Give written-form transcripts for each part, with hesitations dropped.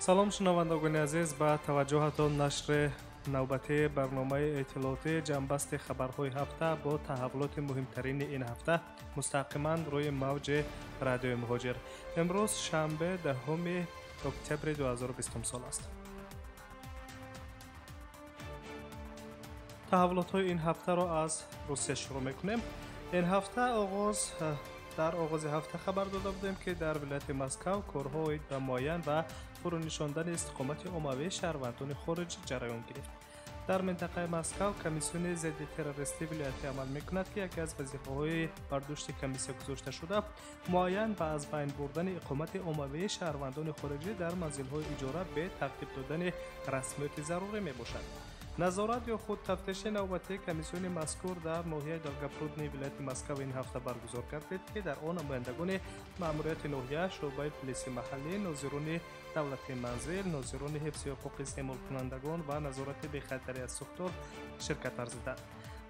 салом шунавандагони азиз, ба таваҷҷӯҳатон нашри навбатии барномаи эттилооти ҷамъбасти хабарҳои ҳафта бо таҳаввулоти муҳимтарини ин ҳафта мустақиман рӯи мавҷи радиои муҳоҷир. имрӯз шанбе 10 октябри 2020 сол аст. таҳаввулотҳои ин ҳафтаро аз Русия шурӯъ мекунем. ин ҳафта дар оғози ҳафта хабар дода будем, ки дар вилояти Москав корҳо оид ба муайян ва фурӯнишондани истиқомати оммавии шаҳрвандони хориҷӣ ҷараён гирифт. дар минтақаи Москав комиссиони зидди террористӣ вилоятӣ амал мекунад, ки яке аз вазифаҳои бардӯшти комиссия гузошта шуда муайян ба аз байн бурдани иқомати оммавии шаҳрвандони хориҷӣ дар манзилҳои иҷора бе тартиб додани расмиёти зарурӣ мебошад. назорат ё худ тафтиши навбатии комиссиони мазкур дар ноҳияи долгопрудни вилояти Москав ин ҳафта баргузор гардид, ки дар он намояндагони маъмурияти ноҳия, шуъбаи пулиси маҳаллӣ, нозирони давлати манзил, нозирони ҳифзи ҳуқуқи истеъмолкунандагон ва назорати бехатарӣ аз сухтор ширкат варзиданд.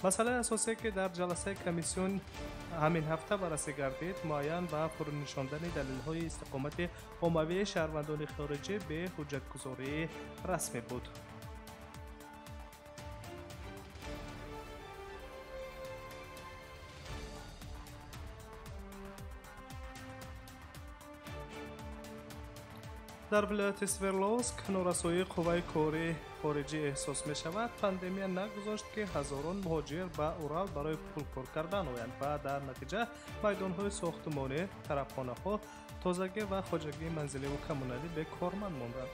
масъалаи асосие, ки дар ҷаласаи комиссион ҳамин ҳафта баррасӣ гардид, муайян ба фурӯнишондани далелҳои истиқомати оммавии шаҳрвандони хориҷӣ бе ҳуҷҷатгузории расмӣ буд. дар вилояти Свердловск норасоии қувваи кории хориҷӣ эҳсос мешавад. пандемия нагузошт, ки ҳазорон муҳоҷир ба Урал барои пулкор кардан оянд ва дар натиҷа майдонҳои сохтмонӣ, тарабхонаҳо, тозагӣ ва хоҷагии манзиливу коммуналӣ бекорманд монданд.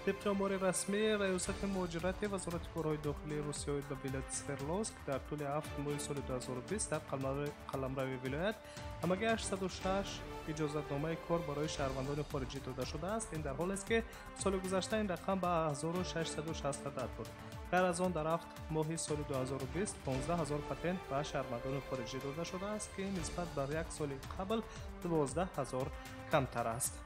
طبق امور رسمی ریاست مهاجرت وزارت کارهای داخلی روسیه به ولایت سوردلوفسک در طول 7 ماه سال 2020 در قلمرو ولایت همگی 806 اجازتنامه کار برای شهروندان خارجی داده شده است. این در حالی است که سال گذشته این رقم به 1660 بود. غیر از آن در 7 ماه سال 2020 15000 پتنت به شهروندان خارجی داده شده است که نسبت بر یک سال قبل 12000 کمتر است.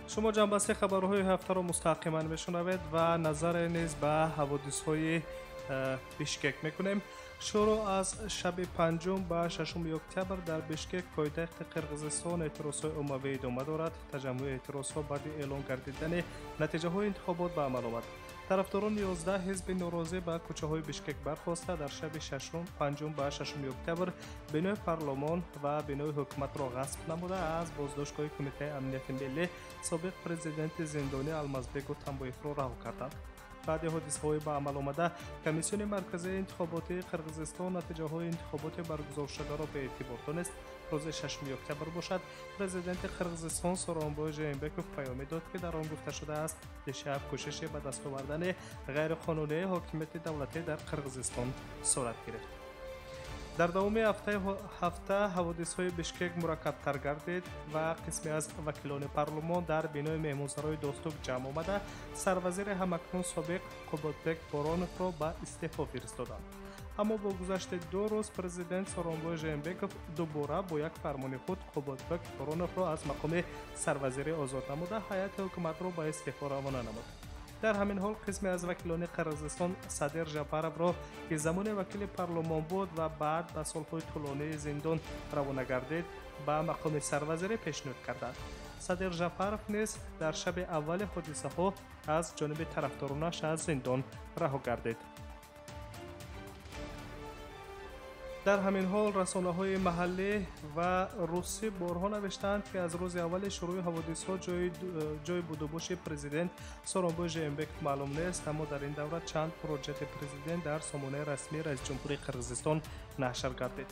شما جنبسته خبرهای هفته را مستقیما میشنوید و نظر نیز به حوادثهای بیشکک میکنیم. شروع از شب پنجم به ششم اکتبر در بیشکک پایتخت قرقیزستان اعتراضهای عمومی ادامه دارد. تجمع اعتراضها بعد اعلان گردیدن نتیجه های انتخابات به عمل آمد. طرفداران 11 حزب ناراضی به کوچه های بیشکک برخاسته در شب پنجم به ششم اکتبر بنای پارلمان و بنای حکومت را غصب نموده از بازداشتگاه کمیته امنیت ملی سابق پرزیدنت زندانی المازبек تنبویف را رها کردند. بعد حادثه‌های به عمل آمده کمیسیون مرکزی انتخاباتی قرقیزستان نتیجه های انتخابات برگزار شده را به اعتبار دانست. روز 6 اکتبر باشد. پرزیدنت قرقیزستان سورونبای ژینبکوف پیام داد که در آن گفته شده است دیشب کوشش به دست آوردن غیر قانونی حاکمیت دولتی در قرقیزستان صورت گرفت. در دوام هفته حوادث‌های بیشکک مرکب‌تر گردید و قسمی از وکیلان پارلمان در بینای مهمانسرای دوستوک جمع آمده سروزیر هماکنون سابق قبادبک بارانوف را به استعفا فرستادند. اما با گذشت 2 روز پرزیدنت سورونبای ژینبکوف دوباره با یک فرمان خود قبادبک بارانوف را از مقام سروزیری آزاد نموده هیئت حکومت را به استعفا روانه نمود. در همین حال قسمی از وکیلان قرقیزستان صدر ژاپارов را که زمان وکیل پارلمان بود و بعد به سالهای طولانی زندان روانه گردید به مقام سروزیری پیشنهاد کردند. صدر ژاپارov نیز در شب اول حادثه ها از جانب طرفدارانش از زندان رها گردید. در همین حال رسانه‌های محلی و روسی بارها نوشتند که از روز اول شروع حوادث‌ها جای بود و باش پرزیدنت سورونبای ژینبکوف معلوم نیست، اما در این دوره چند پروژه پرزیدنت در سامانه رسمی رئیس جمهوری قرقیزستان نشر گردید.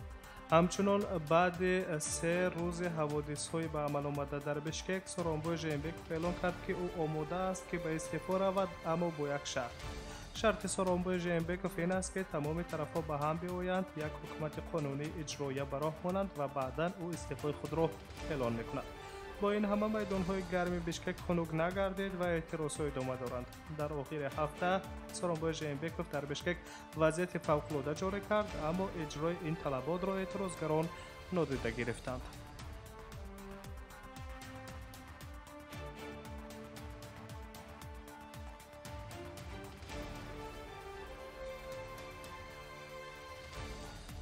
همچنان بعد 3 روز حوادث‌های به عمل آمده در بیشکک سورونبای ژینبکوف اعلام کرد که او آماده است که به استعفا رود، اما با یک شرط. شرط سورونبای ژینبکوف این است که تمام طرف‌ها به هم بیایند، یک حکومت قانونی اجرایی به راه مانند و بعداً او استعفای خود را اعلان می‌کند. با این همه میدان‌های گرم بیشکک خنک نگردید و اعتراض‌ها ادامه دارند. در آخر هفته سورونبای ژینبکوف در بیشکک وضعیت فوق‌العاده جاری کرد، اما اجرای این طلبات را اعتراضگران نادیده گرفتند.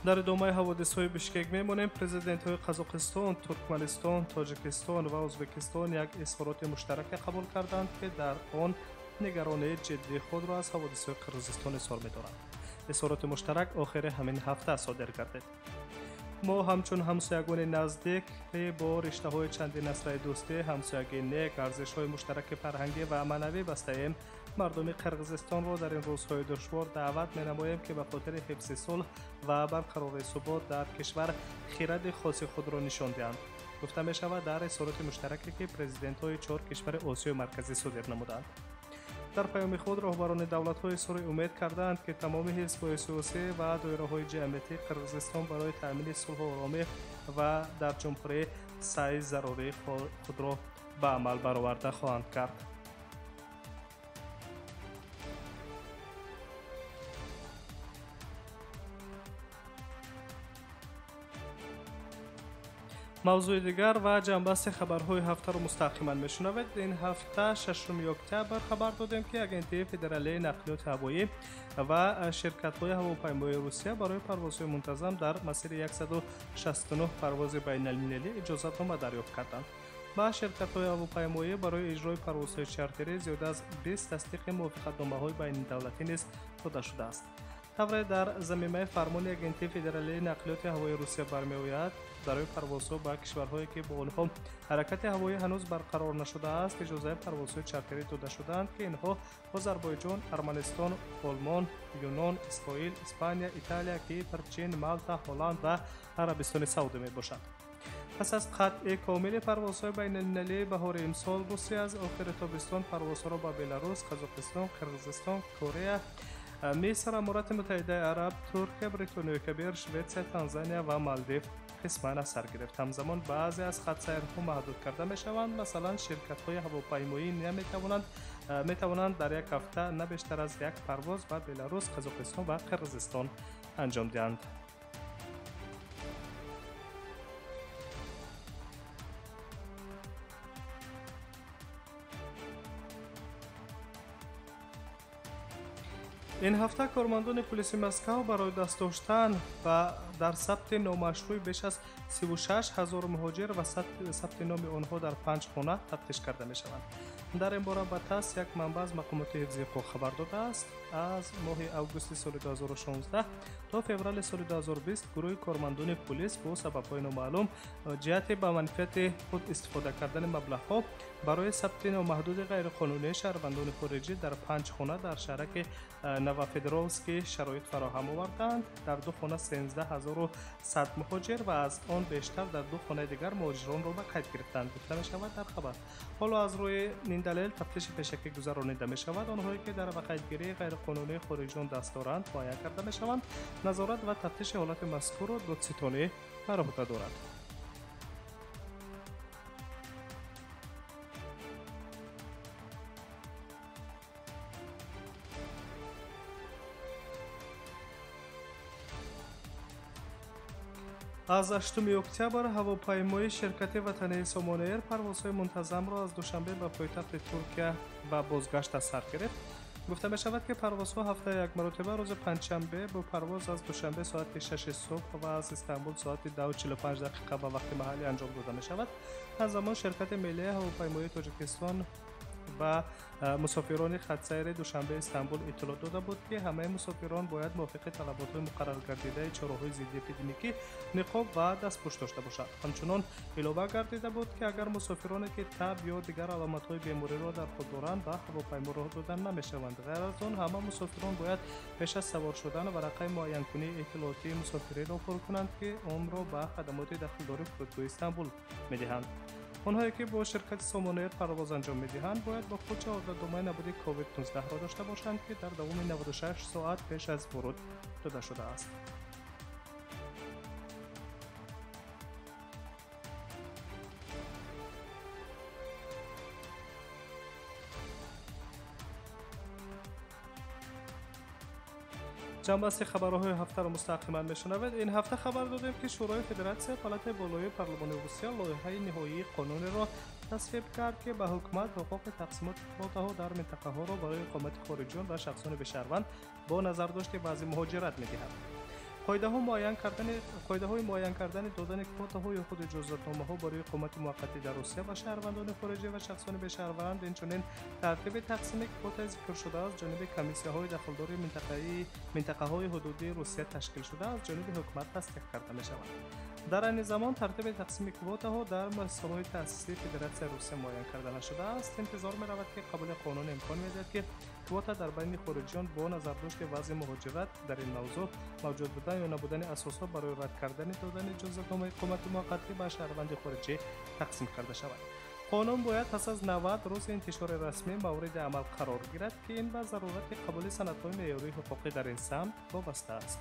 در ادامه حوادث‌های بشکک می‌مانیم. پرزیدنت‌های قزاقستان، ترکمنستان، تاجیکستان و ازبکستان یک اظهارات مشترک قبول کردند که در آن نگرانی جدی خود را از حوادث‌های قرغیزستان اظهار می‌دارند. اظهارات مشترک آخر همین هفته صادر گردید. ما همچون همسایگان نزدیک با رشته‌های چندین نسل دوستی، همسایگی نیک، ارزش‌های مشترک فرهنگی و معنوی بسته‌ایم. مردم قرغیزستان را در این روزهای دشوار دعوت می‌نماییم که به خاطر حفظ صلح و برقراری ثبات در کشور خرد خاص خود را نشان دهند. گفته می‌شود در اظهارات مشترکی که پرزیدنت‌های 4 کشور آسیای مرکزی صادر نمودند. در پیام خود رهبران دولت‌های اظهار امید کردند که تمام حزب‌های سیاسی و دایره‌های جمعیتی قرغیزستان برای تأمین صلح و آرامی و در جمهوری سعی ضروری خود را به عمل برآورده خواهند کرد. موضوع دیگر و جنبست خبرهای هفته را مستقیما میشنوید. این هفته 6 اکتبر خبر دادیم که اگنتی فدرالی نقلیات هوایی و شرکت‌های هواپیمایی روسیه برای پروازهای منتظم در مسیر 169 پرواز بین المللی اجازه‌نامه دریافت کردند. با شرکت‌های هواپیمایی برای اجرای پروازهای چارتری زیاد از 20 تصدیق موافقتنامه‌های بین دولتی نیز داده شده است. خبر در ضمن فرمان اگنتی فدرالی نقلیات هوایی روسیه برمی‌آید برای پروازها به کشورهایی که با آنها حرکت هوایی هنوز برقرار نشده است اجازه پروازهای چارتری داده شده‌اند که اینها آذربایجان، ارمنستان، آلمان، یونان، اسرائیل، اسپانیا، ایتالیا، کیپر، چین، مالتا، هلند و عربستان سعودی میباشند. پس از قطع کامل پروازهای بین المللی بهار امسال روسیه از آخر تابستان پروازها را به بلاروس، قزاقستان، قرغیزستان، کره، مصر، امارات متحده عرب، ترکیه، بریتانیای کبیر، شوئد، تانزانیا و مالدیو قسماً اثر گرفت. همزمان بعضی از خط سیرها محدود کرده می شوند. مثلا شرکت‌های هواپیمایی میتوانند در یک هفته نه بیشتر از یک پرواز به بلاروس، قزاقستان و قرغیزستان انجام دهند. این هفته کارمندان پلیس مسکو برای دست داشتن و در ثبت نامشروع بیش از 36,000 مهاجر و ثبت نام آنها در 5 خانه تفتیش کرده می شوند. در این باره به تاس یک منبع از مقامات حفظی حقوق خبر داده است. از ماه اوگوست سال 2016 تا فوریه سال 2020 گروه کارمندان پلیس با سبب‌های نامعلوم جهت به منفعت خود استفاده کردن مبلغ‌ها برای ثبت نامحدود غیرقانونی شهروندان خارجی در 5 خانه در شهرک نوفدروفسکی شرایط فراهم آوردند. در 2 خانه 13100 مهاجر و از آن بیشتر در 2 خانه دیگر مهاجران را به قید گرفتند. گفته می شود در خبر حالا از روی این دلیل تفتیش پیشکی گذرانیده می شود. آنهایی که در به قیدگیری غیرقانونی خارجیان دست دارند مهیا کرده می شوند. نظارت و تفتیش حالت مذکور را دادستانی بر عهده دارد. از 8 اکتبر هواپیمای شرکت وطنی سامان ایر پروازهای منتظم را از دوشنبه به پایتخت ترکیه و بازگشت از سر گرفت. گفته می شود که پروازها هفته یک مرتبه روز پنجشنبه با پرواز از دوشنبه ساعت 6 صبح و از استانبول ساعت 2:45 به وقت محلی انجام داده می شود. از زمان شرکت ملی هواپیمایی تاجیکستان و مسافران خط سیر دوشنبه استانبول اطلاع داده بود که همه مسافران باید موافق طلبات مقرر گردیده چهارراه‌های ضد اپیدمیکی، نقاب و دستپوش داشته باشند. همچنین علاوه گردیده بود که اگر مسافرانی که تب یا دیگر علامت‌های بیماری را در خود دارند به هواپیما راه دادن نمی‌شوند. غیر از آن همه مسافران باید پیش از سوار شدن ورقه معین کنی اطلاعاتی مسافری را پر کنند که آن را به خدمات داخلداری فرودگاه استانبول می‌دهند. آنهایی که با شرکت سامان ایر پرواز انجام می‌دهند باید با خود چهارده‌نامه نبود کووید 19 را داشته باشند که در دوام 96 ساعت پیش از ورود داده شده است. جنبست خبرهای هفته را مستقیما میشنوید. این هفته خبر دادیم که شورای فدراسیون پالات بالای پارلمان روسیه لایحه نهایی قانون را تصویب کرد که به حکومت حقوق تقسیمات کالاتها در منطقه ها را برای اقامت خارجیان و شخصان بشهروند با نظر داشت وضع مهاجرت می‌دهد. قاعده‌های معین کردن دادن کواتا یا خود اجازتنامه‌ها برای اقامت موقتی در روسیه و شهروندان خارجی و شخصان به شهروند، اینچنین ترتیب تقسیم کواتا ذکر شده از جانب کمیسیون‌های داخلدار منطقه‌های حدودی روسیه تشکیل شده از جانب حکومت تصدیق کرده می‌شود. در این زمان ترتیب تقسیم کواتا در مؤسسه‌های تأسیسی فدراسیون روسیه معین کرده نشده است. انتظار می‌رود که قبل قانون امکان می‌دهد که کواتا در بین خارجیان با نظر داشت وضع مهاجرت در این موضوع موجود بودن یا نبودن اساسات برای رد کردن دادن اجازه‌نامه اقامت موقتی به شهروند خارجی تقسیم کرده شود. قانون باید پس از 90 روز انتشار رسمی مورد عمل قرار گیرد که این به ضرورت قبول سندهای معیاری حقوقی در این سمت وابسته است.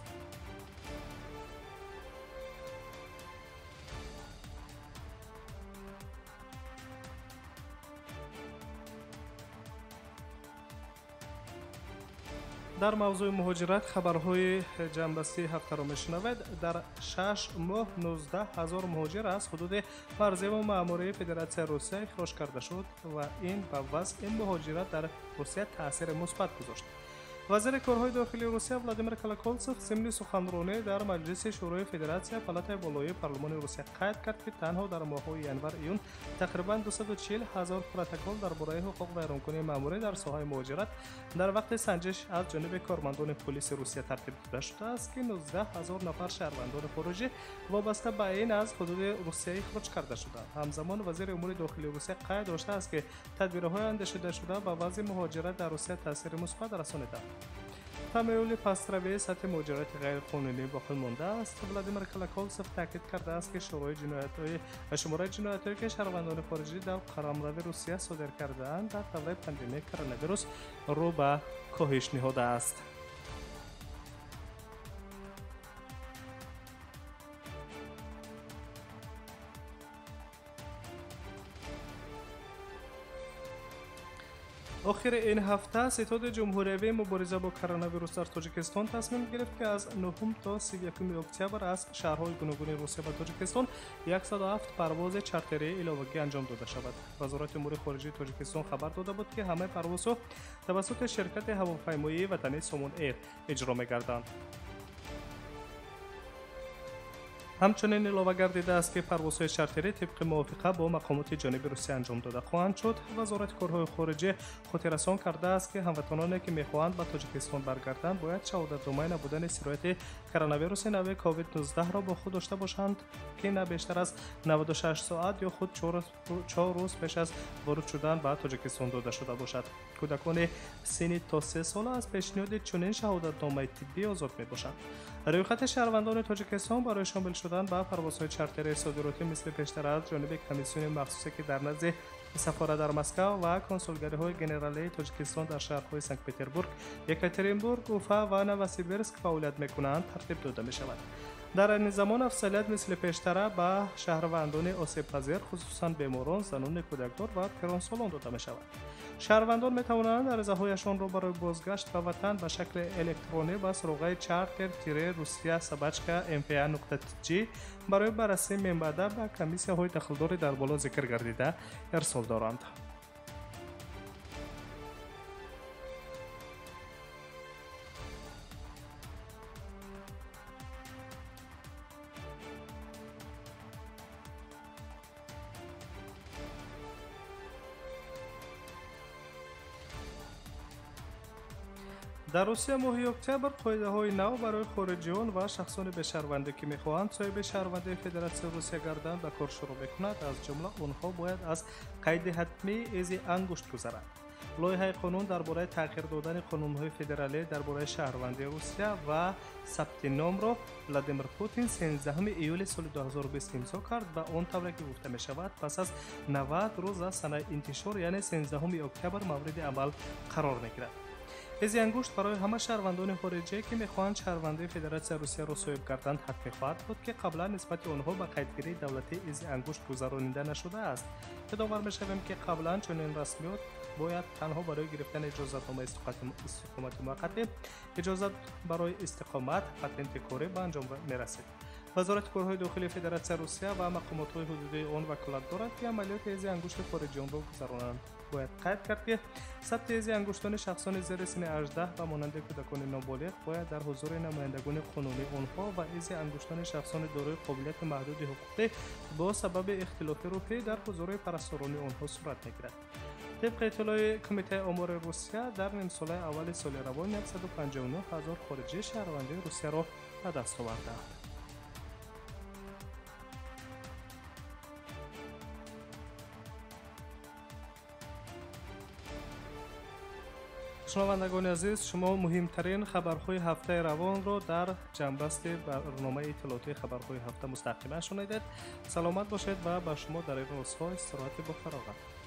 در موضوع مهاجرت خبرهای جنبسته هفته را میشنوید. در 6 ماه 19,000 مهاجر از حدود مرزی و معموری فدراسیون روسیه اخراج کرده شد و این به وضع این مهاجرت در روسیه تاثیر مثبت گذاشت. وزیر کارهای داخلی روسیه ولادیمیر کلاکولتسوف ضمن سخنرانی در مجلس شورای فدراسیون پالاتای بالای پارلمان روسیه قید کرد که تنها در ماه‌های ینور ایون تقریباً 240,000 پروتکل درباره حقوق ویرانکنی ماموری در ساحه مهاجرت در وقت سنجش از جانب کارمندان پلیس روسیه ترتیب داده شده است که 19,000 نفر شهروندان خارجی وابسته به این از حدود روسیه اخراج کرده شدند. همزمان وزیر امور داخلی روسیه قید داشته است که تدبیرهای اندیشیده شده به وضع مهاجرت در روسیه تاثیر مثبت رسانیده. تمایل پس‌روی سطح مهاجرت غیرقانونی باقی مانده است. ولادیمیر کلاکولتسوف تاکید کرده است که شماره جنایت‌هایی که شهروندان خارجی در قلمرو روسیه صادر کرده‌اند در دوره پاندمی کرونا ویروس رو به کاهش نهاده است. آخر این هفته ستاد جمهوری مبارزه با کرونا ویروس در تاجیکستان تصمیم گرفت که از 9 تا 31 اکتبر از شهرهای گوناگون روسیه و تاجیکستان 107 پرواز چارتری علاوگی انجام داده شود. وزارت امور خارجه تاجیکستان خبر داده بود که همه پروازها توسط شرکت هواپیمایی وطنی سومون ایر اجرا می‌گردند. همچنین علاوه گردیده است که پروازهای چارتری طبق موافقه با مقامات جانبی روسیه انجام داده خواهند شد. وزارت کارهای خارجه خاطررسان کرده است که هموطنانی که می‌خواهند به تاجیکستان برگردند باید شهادتنامه نبودن سرایت کرونا ویروس نوع کووید 19 را با خود داشته باشند که نه بیشتر از 96 ساعت یا خود 4 روز پیش از ورود شدن به تاجیکستان داده شده باشد. کودکان سن تا 3 سال از پیشنهاد چنین شهادتنامه طبی آزاد می‌باشند. ریاست شهروندان تاجیکستان برای شامل شدن به پروازهای چارتری صادراتی مثل پیشتر از جانب کمیسیون مخصوصی که در نزد سفارت در مسکو و کنسولگری‌های گنرالی تاجیکستان در شهرهای سنت پتربورگ، یکاترینبورگ، اوفا و نووسیبیرسک فعالیت می‌کنند ترتیب داده می‌شود. در این زمان افضلیت مثل پیشتر به شهروندان آسیب پذیر خصوصاً بیماران، زنان کودکدار و پیرانسالان داده می‌شود. شهروندان می‌توانند عرضه‌هایشان را برای بازگشت به وطن به شکل الکترونی با سروقه charter-russia@mpa.tg برای بررسی منبع به کمیسیون‌های داخلداری در بالا ذکر گردیده ارسال دارند. در روسیه ماه اکتبر قاعده‌های نو برای خارجیان و شخصان به شهروندی که می‌خواهند صاحب شهروندی فدراسیون روسیه گردند به کار شروع می‌کند. از جمله آنها باید از قید حتمی از انگشت گذرند. لایحه قانون درباره تغییر دادن قانون‌های فدرالی درباره شهروندی روسیه و ثبت نام را ولادیمیر پوتین 13 ایول سال 2020 امضا کرد و آن طوری که گفته می‌شود پس از 90 روز از سنه انتشار یعنی 13 اکتبر مورد عمل قرار می‌گیرد. از انگشت برای همه شهروندان خارجی که می‌خواهند شهروندی فدراسیون روسیه را صاحب کردند حتمی خواهد بود که قبلا نسبت آنها به قیدگیری دولتی از انگشت گذرانیده نشده است. یادآور می‌شویم که قبلا چنین رسمیات باید تنها برای گرفتن اجازه‌نامه استقامت موقت اجازه برای استقامت پاتنت کاری به انجام می‌رسید. وزارت کارهای داخلی فدراسیون روسیه و مقامات حدودی آن وکالت دارد که عملیات ایزی انگشت خارجی آن را گذرانند. باید قید کرد که ثبت ایزی انگشتان شخصان زیر سن 18 و مانند کودکان نابالغ باید در حضور نمایندگان قانونی آنها و ایزی انگشتان شخصان دارای قابلیت محدود حقوقی با سبب اختلاف روحی در حضور پرستاران آنها صورت میگیرد. طبق اطلاع کمیته آمار روسیه در نیم سال اول سال روان 159,000 خارجی شهروندان روسیه را به دست آوردند. شنوندگان عزیز، شما مهمترین خبرهای هفته روان را در جنبست برنامه اطلاعاتی خبرهای هفته مستقیما شنیدید. سلامت باشید و به شما در این روزها استراحت با فراغت.